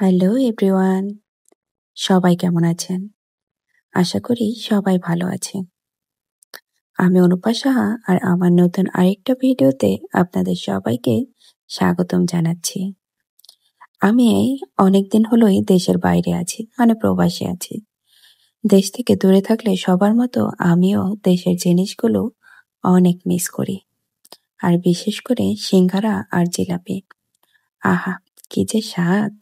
Hello everyone, সবাই কেমন আছেন? আশা করি সবাই ভালো আছেন। আমি অনুপা সাহা আর আমার নতুন আরেকটা ভিডিওতে আপনাদের সবাইকে স্বাগতম জানাচ্ছি। আমি এই অনেকদিন হলোই দেশের বাইরে আছি, মানে প্রবাসে আছি। দেশ থেকে দূরে থাকলে সবার মতো আমিও দেশের জিনিসগুলো অনেক মিস করি। আর বিশেষ করে সিঙ্গারা আর জিলাপি। আহা! কি যে স্বাদ!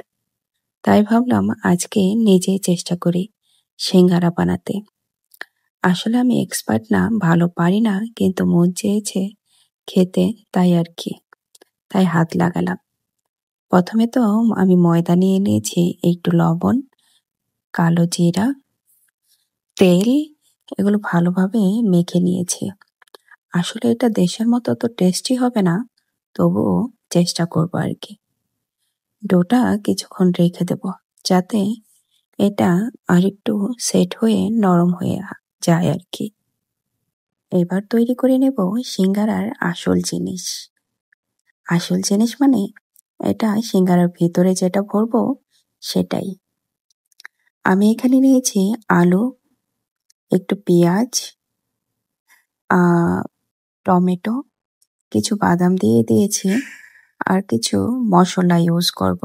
তাই ভাবলাম আজকে নিজেই চেষ্টা করি সিঙ্গারা বানাতে। আসলে আমি এক্সপার্ট না, ভালো পারি না, কিন্তু মন চেয়েছে খেতে, তাই আর কি। তাই হাত লাগালাম। প্রথমে তো আমি ময়দা নিয়ে নিয়েছি, একটু লবণ, কালো জিরা, তেল, এগুলো ভালোভাবে মেখে নিয়েছি। আসলে এটা দেশের মতো তো টেস্টি হবে না, তবুও চেষ্টা করবো আর কি। ডোটা কিছুক্ষণ রেখে দেব, যাতে এটা আরেকটু সেট হয়ে নরম হয়ে যায় আর কি। এবার তৈরি করে নেব সিঙ্গারার আসল জিনিস। আসল জিনিস মানে এটা সিঙ্গারার ভিতরে যেটা ভরবো সেটাই। আমি এখানে নিয়েছি আলু, একটু পেঁয়াজ, টমেটো, কিছু বাদাম দিয়ে দিয়েছি, আর কিছু মশলা ইউজ করব।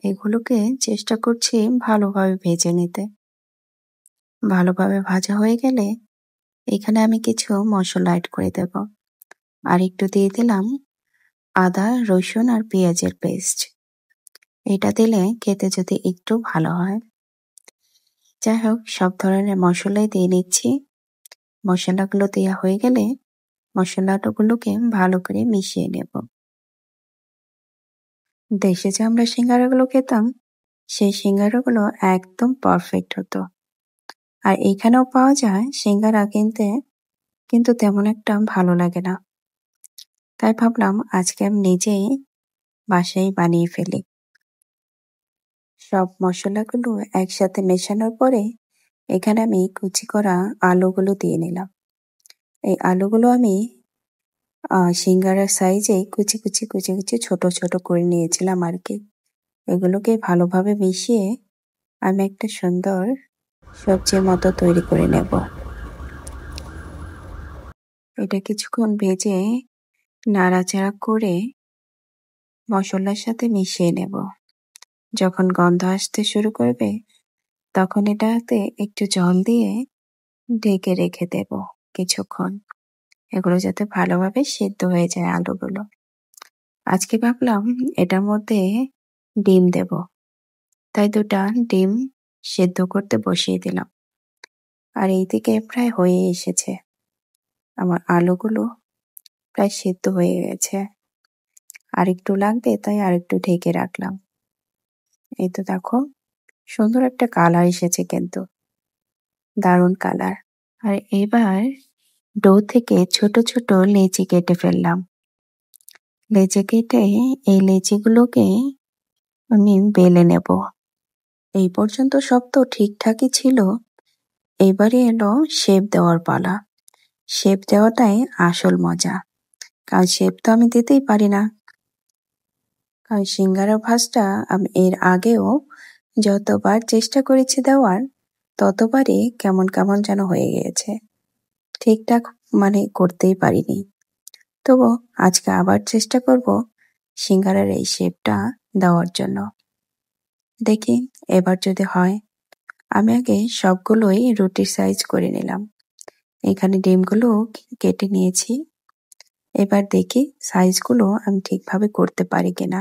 এগুলোকে চেষ্টা করছি ভালোভাবে ভেজে নিতে। ভালোভাবে ভাজা হয়ে গেলে এখানে আমি কিছু মশলা অ্যাড করে দেব। আর একটু দিয়ে দিলাম আদা, রসুন আর পেঁয়াজের পেস্ট। এটা দিলে খেতে যদি একটু ভালো হয়। যাই হোক, সব ধরনের মশলাই দিয়ে নিচ্ছি। মশলাগুলো দেওয়া হয়ে গেলে মশলাগুলোকে ভালো করে মিশিয়ে নেব। দেশে যে আমরা সিঙ্গারাগুলো খেতাম, সেই সিঙ্গারাগুলো একদম পারফেক্ট হতো। আর এইখানেও পাওয়া যায় সিঙ্গারা, কিন্তু তেমন একটা ভালো লাগে না। তাই ভাবলাম আজকে আমি নিজেই বাসায় বানিয়ে ফেলি। সব মশলাগুলো একসাথে মেশানোর পরে এখানে আমি কুচি করা আলুগুলো দিয়ে নিলাম। এই আলুগুলো আমি সিঙ্গারার সাইজে কুচি ছোট ছোট করে নিয়েছিলাম আর কি। এগুলোকে ভালোভাবে মিশিয়ে আমি একটা সুন্দর সবজির মতো তৈরি করে নেব। এটা কিছুক্ষণ ভেজে নাড়াচাড়া করে মশলার সাথে মিশিয়ে নেব। যখন গন্ধ আসতে শুরু করবে তখন এটাতে একটু জল দিয়ে ঢেকে রেখে দেব কিছুক্ষণ। এগুলো যাতে ভালোভাবে সেদ্ধ হয়ে যায় আলুগুলো। আজকে ভাবলাম এটার মধ্যে ডিম দেব, তাই 2টা ডিম সেদ্ধ করতে বসিয়ে দিলাম। আর এইদিকে প্রায় হয়ে এসেছে, আমার আলুগুলো প্রায় সেদ্ধ হয়ে গেছে। আর একটু লাগবে, তাই আর একটু ঢেকে রাখলাম। এই তো দেখো, সুন্দর একটা কালার এসেছে, কিন্তু দারুণ কালার। আর এবার ডো থেকে ছোট ছোট লেচি কেটে ফেললাম। লেচি কেটে এই লেচিগুলোকে আমি বেলে নেব। এই পর্যন্ত সব তো ঠিকঠাকই ছিল। এবারে এলো শেপ দেওয়ার পালা। শেপ দেওয়াটাই আসল মজা, কারণ শেপ তো আমি দিতেই পারি না। কারণ সিঙ্গারা ভাজটা আমি এর আগেও যতবার চেষ্টা করেছি দেওয়ার, ততবারই কেমন কেমন যেন হয়ে গিয়েছে। ঠিকঠাক মানে করতেই পারিনি। তবু আজকে আবার চেষ্টা করব সিঙ্গারার এই শেপটা দেওয়ার জন্য। দেখি এবার যদি হয়। আমি আগে সবগুলোই রুটির সাইজ করে নিলাম। এখানে ডিমগুলো কেটে নিয়েছি। এবার দেখি সাইজগুলো আমি ঠিকভাবে করতে পারি কিনা।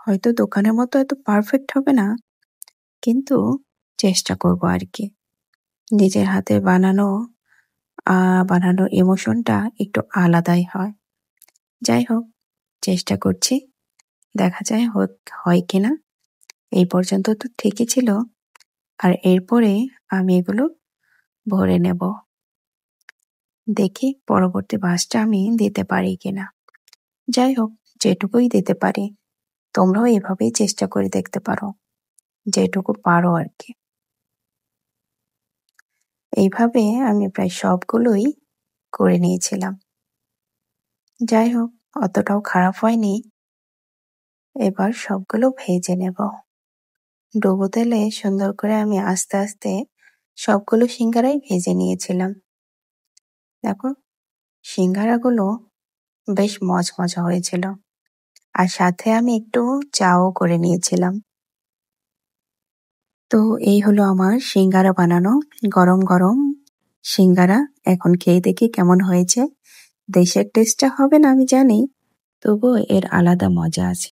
হয়তো দোকানের মতো এত পারফেক্ট হবে না, কিন্তু চেষ্টা করব আর কি। নিজের হাতে বানানোর ইমোশনটা একটু আলাদাই হয়। যাই হোক, চেষ্টা করছি, দেখা যায় হয় কিনা। এই পর্যন্ত তো ঠিকই ছিল। আর এরপরে আমি এগুলো ভরে নেব। দেখি পরবর্তী ভাঁজটা আমি দিতে পারি কিনা। যাই হোক, যেটুকুই দিতে পারি, তোমরাও এভাবেই চেষ্টা করে দেখতে পারো, যেটুকু পারো আর কি। এইভাবে আমি প্রায় সবগুলোই করে নিয়েছিলাম। যাই হোক, অতটাও খারাপ হয়নি। এবার সবগুলো ভেজে নেব। ডুবো তেলে সুন্দর করে আমি আস্তে আস্তে সবগুলো সিঙ্গারাই ভেজে নিয়েছিলাম। দেখো, সিঙ্গারাগুলো বেশ মচমচা হয়েছিল, আর সাথে আমি একটু চাও করে নিয়েছিলাম। তো এই হলো আমার সিঙ্গারা বানানো, গরম গরম সিঙ্গারা। এখন খেয়ে দেখি কেমন হয়েছে। দেশের টেস্টটা হবে না আমি জানি, তবুও এর আলাদা মজা আছে।